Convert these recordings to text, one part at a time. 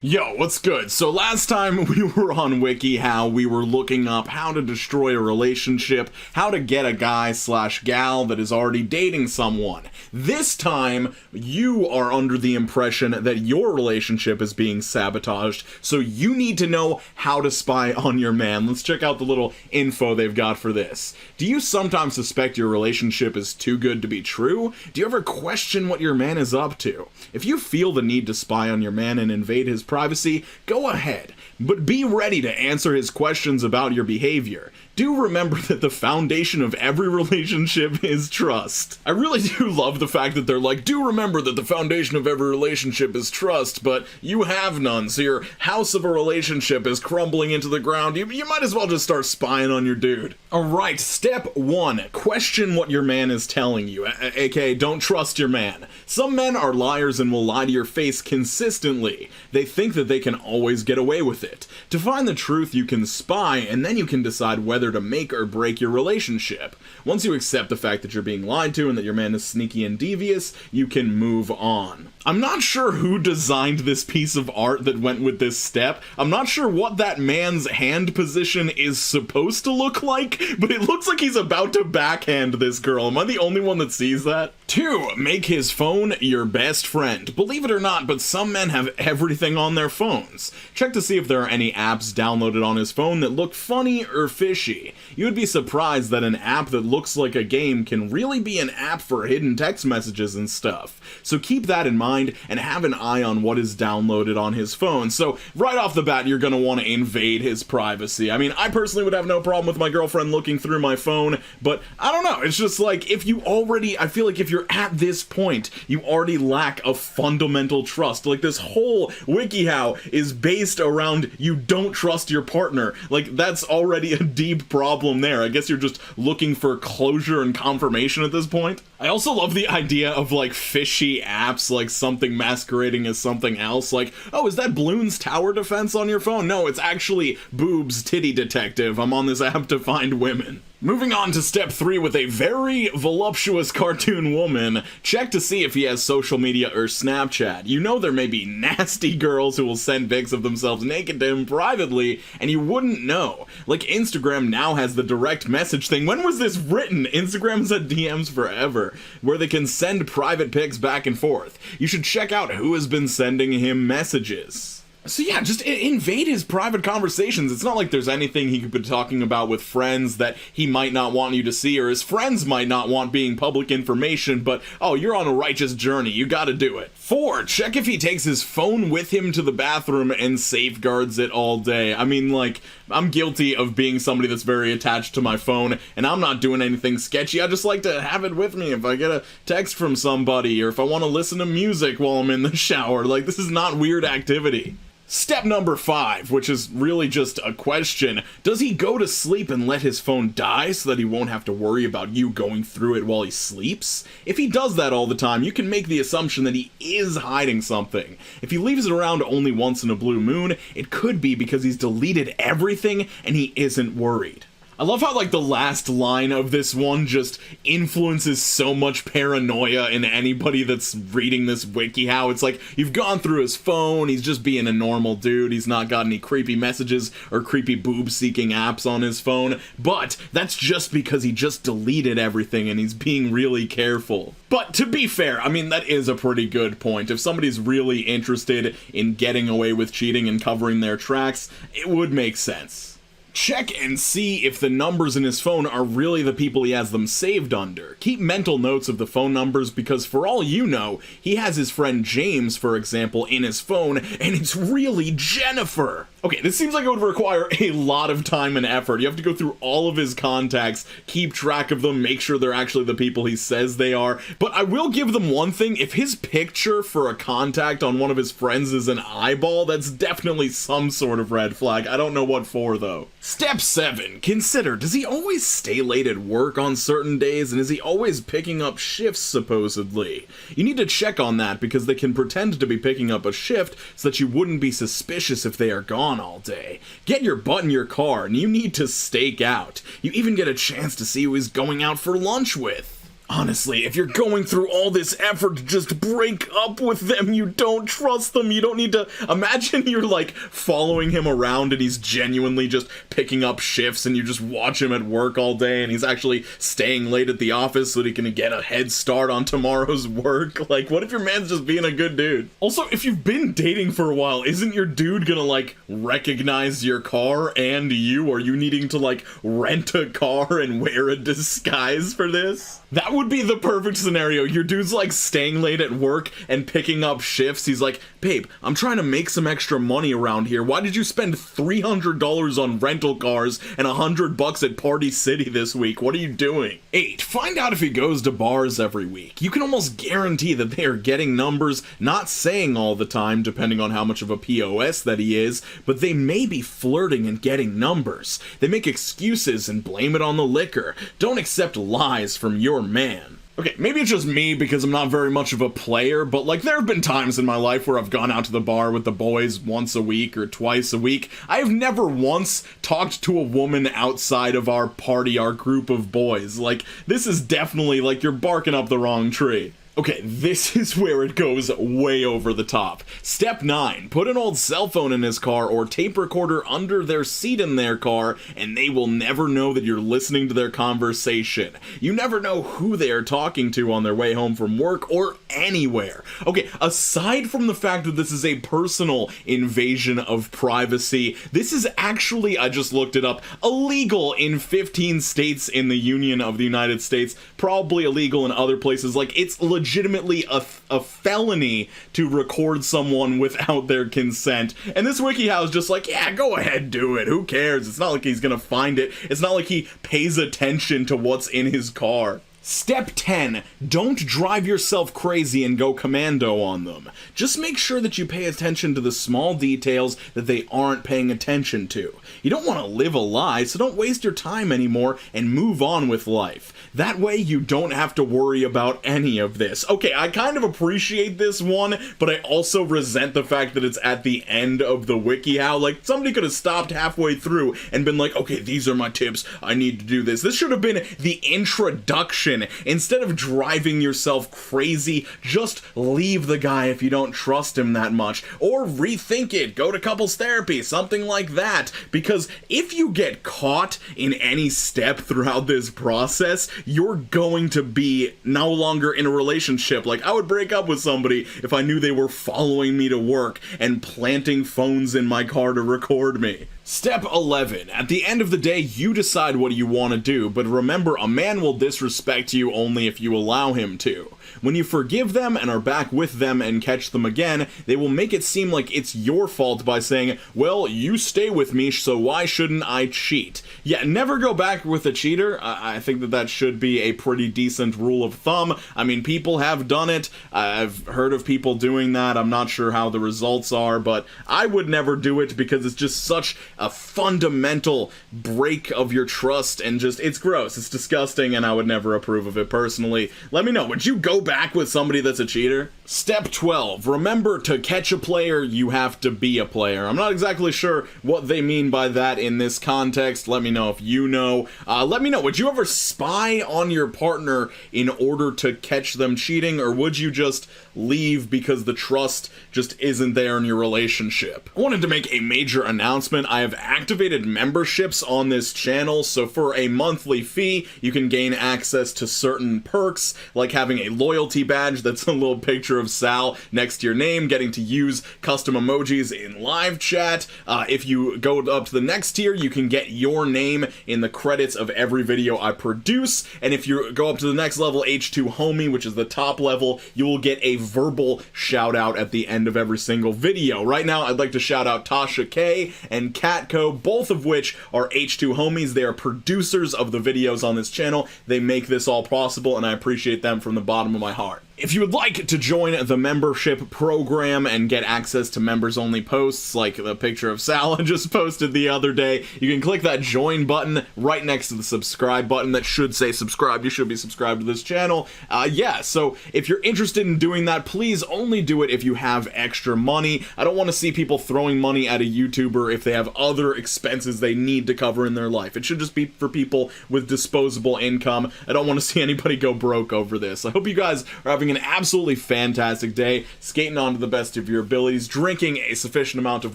Yo, what's good? So last time we were on Wikihow, we were looking up how to destroy a relationship, how to get a guy/gal that is already dating someone. This time, you are under the impression that your relationship is being sabotaged, so you need to know how to spy on your man. Let's check out the little info they've got for this. Do you sometimes suspect your relationship is too good to be true? Do you ever question what your man is up to? If you feel the need to spy on your man and invade his privacy, go ahead, but be ready to answer his questions about your behavior. Do remember that the foundation of every relationship is trust. I really do love the fact that they're like, do remember that the foundation of every relationship is trust, but you have none, so your house of a relationship is crumbling into the ground. You might as well just start spying on your dude. Alright, step 1. Question what your man is telling you, aka don't trust your man. Some men are liars and will lie to your face consistently. They think that they can always get away with it. To find the truth, you can spy, and then you can decide whether to make or break your relationship. Once you accept the fact that you're being lied to and that your man is sneaky and devious, you can move on. I'm not sure who designed this piece of art that went with this step. I'm not sure what that man's hand position is supposed to look like, but it looks like he's about to backhand this girl. Am I the only one that sees that? 2. Make his phone your best friend. Believe it or not, but some men have everything on their phones. Check to see if there are any apps downloaded on his phone that look funny or fishy. You would be surprised that an app that looks like a game can really be an app for hidden text messages and stuff. So keep that in mind and have an eye on what is downloaded on his phone. So right off the bat, you're going to want to invade his privacy. I mean, I personally would have no problem with my girlfriend looking through my phone, but I don't know. It's just like, if you already, I feel like if you're at this point, you already lack a fundamental trust. Like, this whole WikiHow is based around you don't trust your partner. Like, that's already a deep problem there. I guess you're just looking for closure and confirmation at this point. I also love the idea of, like, fishy apps, like something masquerading as something else. Like, oh, is that Bloons Tower Defense on your phone? No, it's actually Boobs Titty Detective. I'm on this app to find women. Moving on to step 3 with a very voluptuous cartoon woman, check to see if he has social media or Snapchat. You know there may be nasty girls who will send pics of themselves naked to him privately, and you wouldn't know. Like, Instagram now has the direct message thing. When was this written? Instagram's had DMs forever, where they can send private pics back and forth. You should check out who has been sending him messages. So yeah, just invade his private conversations. It's not like there's anything he could be talking about with friends that he might not want you to see, or his friends might not want being public information, but oh, you're on a righteous journey, you gotta do it. 4. Check if he takes his phone with him to the bathroom and safeguards it all day. I mean, like, I'm guilty of being somebody that's very attached to my phone, and I'm not doing anything sketchy. I just like to have it with me if I get a text from somebody, or if I want to listen to music while I'm in the shower. Like, this is not weird activity. Step number 5, which is really just a question. Does he go to sleep and let his phone die so that he won't have to worry about you going through it while he sleeps? If he does that all the time, you can make the assumption that he is hiding something. If he leaves it around only once in a blue moon, it could be because he's deleted everything and he isn't worried. I love how, like, the last line of this one just influences so much paranoia in anybody that's reading this WikiHow. It's like, you've gone through his phone, he's just being a normal dude, he's not got any creepy messages or creepy boob-seeking apps on his phone, but that's just because he just deleted everything and he's being really careful. But to be fair, I mean, that is a pretty good point. If somebody's really interested in getting away with cheating and covering their tracks, it would make sense. Check and see if the numbers in his phone are really the people he has them saved under. Keep mental notes of the phone numbers, because for all you know, he has his friend James, for example, in his phone, and it's really Jennifer. Okay, this seems like it would require a lot of time and effort. You have to go through all of his contacts, keep track of them, make sure they're actually the people he says they are. But I will give them one thing: if his picture for a contact on one of his friends is an eyeball, that's definitely some sort of red flag. I don't know what for, though. Step 7. Consider, does he always stay late at work on certain days, and is he always picking up shifts, supposedly? You need to check on that, because they can pretend to be picking up a shift so that you wouldn't be suspicious if they are gone all day. Get your butt in your car, and you need to stake out. You even get a chance to see who he's going out for lunch with. Honestly, if you're going through all this effort to just break up with them, you don't trust them, you don't need to... Imagine you're, like, following him around and he's genuinely just picking up shifts and you just watch him at work all day and he's actually staying late at the office so that he can get a head start on tomorrow's work. Like, what if your man's just being a good dude? Also, if you've been dating for a while, isn't your dude gonna, like, recognize your car and you? Are you needing to, like, rent a car and wear a disguise for this? That would be the perfect scenario. Your dude's like staying late at work and picking up shifts. He's like, babe, I'm trying to make some extra money around here. Why did you spend $300 on rental cars and $100 at Party City this week? What are you doing? 8. Find out if he goes to bars every week. You can almost guarantee that they are getting numbers, not saying all the time, depending on how much of a POS that he is, but they may be flirting and getting numbers. They make excuses and blame it on the liquor. Don't accept lies from your man. Okay, maybe it's just me because I'm not very much of a player, but like there have been times in my life where I've gone out to the bar with the boys once a week or twice a week. I have never once talked to a woman outside of our party, our group of boys. Like, this is definitely like you're barking up the wrong tree. Okay, this is where it goes way over the top. Step 9, put an old cell phone in his car or tape recorder under their seat in their car, and they will never know that you're listening to their conversation. You never know who they are talking to on their way home from work or anywhere. Okay, aside from the fact that this is a personal invasion of privacy, this is actually, I just looked it up, illegal in 15 states in the Union of the United States, probably illegal in other places. Like, it's legitimately a felony to record someone without their consent. And this Wikihow is just like, yeah, go ahead, do it. Who cares? It's not like he's gonna find it. It's not like he pays attention to what's in his car. Step 10, don't drive yourself crazy and go commando on them. Just make sure that you pay attention to the small details that they aren't paying attention to. You don't want to live a lie, so don't waste your time anymore and move on with life. That way you don't have to worry about any of this. Okay, I kind of appreciate this one, but I also resent the fact that it's at the end of the Wikihow. Like, somebody could have stopped halfway through and been like, okay, these are my tips, I need to do this. This should have been the introduction. Instead of driving yourself crazy, just leave the guy if you don't trust him that much. Or rethink it, go to couples therapy, something like that. Because if you get caught in any step throughout this process, you're going to be no longer in a relationship. Like, I would break up with somebody if I knew they were following me to work and planting phones in my car to record me. Step 11. At the end of the day, you decide what you want to do, but remember, a man will disrespect you only if you allow him to. When you forgive them and are back with them and catch them again, they will make it seem like it's your fault by saying, well, you stay with me, so why shouldn't I cheat? Yeah, never go back with a cheater. I think that should be a pretty decent rule of thumb. I mean, people have done it. I've heard of people doing that. I'm not sure how the results are, but I would never do it because it's just such a fundamental break of your trust and just, it's gross, it's disgusting, and I would never approve of it personally. Let me know, would you go back with somebody that's a cheater? Step 12. Remember, to catch a player, you have to be a player. I'm not exactly sure what they mean by that in this context. Let me know if you know. Let me know, would you ever spy on your partner in order to catch them cheating, or would you just leave because the trust just isn't there in your relationship? I wanted to make a major announcement. I have activated memberships on this channel, so for a monthly fee, you can gain access to certain perks, like having a loyalty badge that's a little picture of Sal next to your name, getting to use custom emojis in live chat. If you go up to the next tier, you can get your name in the credits of every video I produce, and if you go up to the next level, H2 Homie, which is the top level, you will get a verbal shout out at the end of every single video. Right now, I'd like to shout out Tasha K and Catco, both of which are H2 homies. They are producers of the videos on this channel. They make this all possible, and I appreciate them from the bottom of my heart. If you would like to join the membership program and get access to members-only posts, like the picture of Sal I just posted the other day, you can click that join button right next to the subscribe button that should say subscribe. You should be subscribed to this channel. Yeah, so if you're interested in doing that, please only do it if you have extra money. I don't want to see people throwing money at a YouTuber if they have other expenses they need to cover in their life. It should just be for people with disposable income. I don't want to see anybody go broke over this. I hope you guys are having an absolutely fantastic day, skating on to the best of your abilities, drinking a sufficient amount of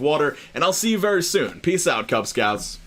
water, and I'll see you very soon. Peace out, Cub Scouts.